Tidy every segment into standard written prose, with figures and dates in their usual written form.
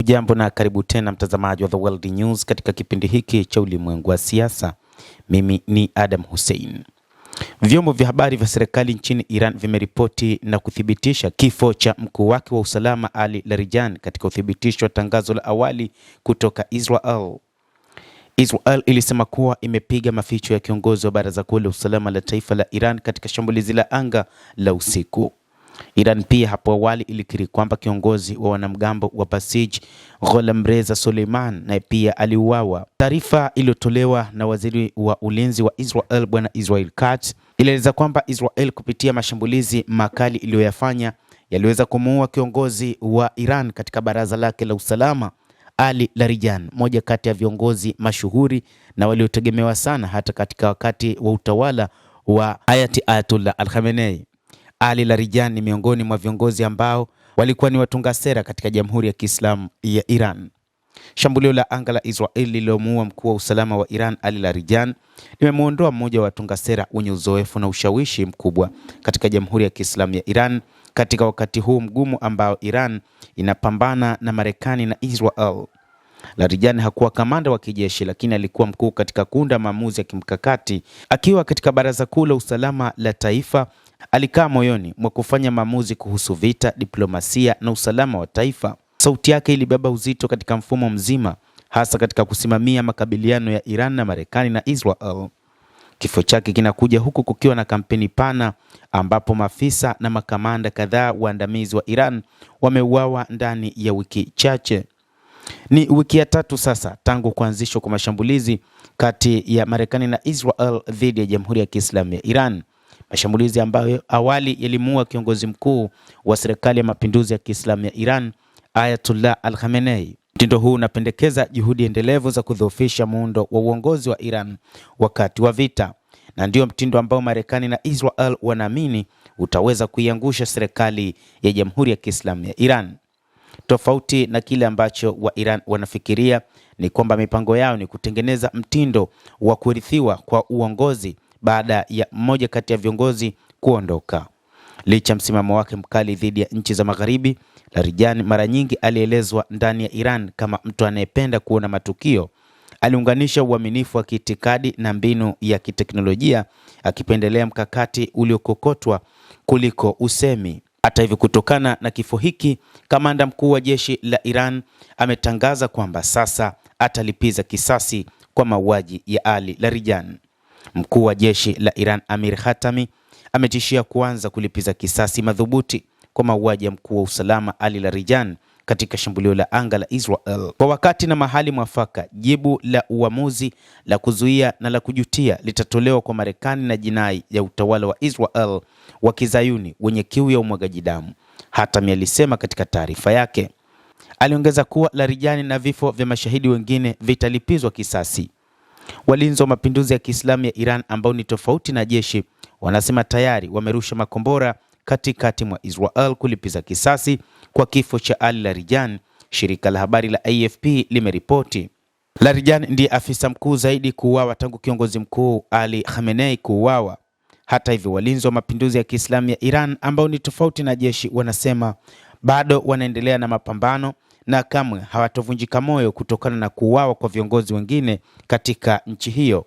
Hujambo na karibu tena mtazamaji wa The World News katika kipindi hiki cha ulimwengu wa siasa. Mimi ni Adam Hussein. Vyombo vya habari vya serikali nchini Iran vimeripoti na kuthibitisha kifo cha mkuu wake wa usalama Ali Larijani katika uthibitisho wa tangazo la awali kutoka Israel. Israel ilisema kuwa imepiga maficho ya kiongozi wa Baraza Kuu la Usalama la Taifa la Iran katika shambulizi la anga la usiku. Iran pia hapo awali ilikiri kwamba kiongozi wa wanamgambo wa Basij Gholamreza Soleiman naye pia aliuawa. Taarifa iliyotolewa na waziri wa ulinzi wa Israel Bwana Israel Katz ilieleza kwamba Israel kupitia mashambulizi makali iliyoyafanya yaliweza kumuua kiongozi wa Iran katika baraza lake la usalama Ali Larijani, moja kati ya viongozi mashuhuri na waliotegemewa sana hata katika wakati wa utawala wa Ayatollah Al-Khamenei. Ali Larijani ni miongoni mwa viongozi ambao walikuwa ni watunga sera katika Jamhuri ya Kiislamu ya Iran. Shambulio la anga la Israel lililomuua mkuu wa usalama wa Iran Ali Larijani limemuondoa mmoja wa watunga sera wenye uzoefu na ushawishi mkubwa katika Jamhuri ya Kiislamu ya Iran katika wakati huu mgumu ambao Iran inapambana na Marekani na Israel. Larijani hakuwa kamanda wa kijeshi, lakini alikuwa mkuu katika kuunda maamuzi ya kimkakati. Akiwa katika Baraza Kuu la Usalama la Taifa, alikaa moyoni mwa kufanya maamuzi kuhusu vita, diplomasia na usalama wa taifa. Sauti yake ilibeba uzito katika mfumo mzima, hasa katika kusimamia makabiliano ya Iran na Marekani na Israel. Kifo chake kinakuja huku kukiwa na kampeni pana ambapo maafisa na makamanda kadhaa waandamizi wa Iran wameuawa ndani ya wiki chache. Ni wiki ya tatu sasa tangu kuanzishwa kwa mashambulizi kati ya Marekani na Israel dhidi ya Jamhuri ya Kiislamu ya Iran. Mashambulizi ambayo awali yalimuua kiongozi mkuu wa serikali ya mapinduzi ya Kiislamu ya Iran Ayatollah Al-Khamenei. Mtindo huu unapendekeza juhudi endelevu za kudhoofisha muundo wa uongozi wa Iran wakati wa vita, na ndio mtindo ambao Marekani na Israel wanaamini utaweza kuiangusha serikali ya Jamhuri ya Kiislamu ya Iran. Tofauti na kile ambacho wa Iran wanafikiria ni kwamba mipango yao ni kutengeneza mtindo wa kurithiwa kwa uongozi baada ya mmoja kati ya viongozi kuondoka. Licha msimamo wake mkali dhidi ya nchi za Magharibi, Larijani mara nyingi alielezwa ndani ya Iran kama mtu anayependa kuona matukio. Aliunganisha uaminifu wa kiitikadi na mbinu ya kiteknolojia, akipendelea mkakati uliokokotwa kuliko usemi. Hata hivyo, kutokana na kifo hiki, kamanda mkuu wa jeshi la Iran ametangaza kwamba sasa atalipiza kisasi kwa mauaji ya Ali Larijani. Mkuu wa jeshi la Iran Amir Khatami ametishia kuanza kulipiza kisasi madhubuti kwa mauaji ya mkuu wa usalama Ali Larijani katika shambulio la anga la Israel. Kwa wakati na mahali mwafaka, jibu la uamuzi la kuzuia na la kujutia litatolewa kwa Marekani na jinai ya utawala wa Israel wa Kizayuni wenye kiu ya umwagaji damu, Hatami alisema katika taarifa yake. Aliongeza kuwa Larijani na vifo vya mashahidi wengine vitalipizwa kisasi. Walinzi wa mapinduzi ya Kiislamu ya Iran ambao ni tofauti na jeshi wanasema tayari wamerusha makombora katikati mwa Israel kulipiza kisasi kwa kifo cha Ali Larijani, shirika la habari la AFP limeripoti. Larijani ndiye afisa mkuu zaidi kuuawa tangu kiongozi mkuu Ali Khamenei kuuawa. Hata hivyo, walinzi wa mapinduzi ya Kiislamu ya Iran ambao ni tofauti na jeshi wanasema bado wanaendelea na mapambano na kamwe hawatovunjika moyo kutokana na kuuawa kwa viongozi wengine katika nchi hiyo.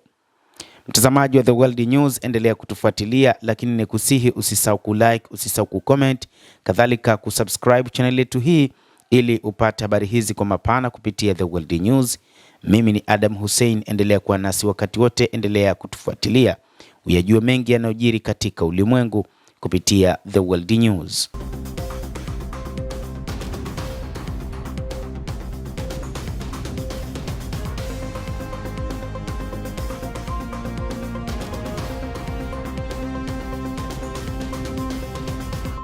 Mtazamaji wa The World News, endelea kutufuatilia, lakini nikusihi usisahau kulike, usisahau kucomment, kadhalika kusubscribe channel yetu hii ili upate habari hizi kwa mapana kupitia The World News. Mimi ni Adam Hussein, endelea kuwa nasi wakati wote, endelea kutufuatilia uyajue mengi yanayojiri katika ulimwengu kupitia The World News.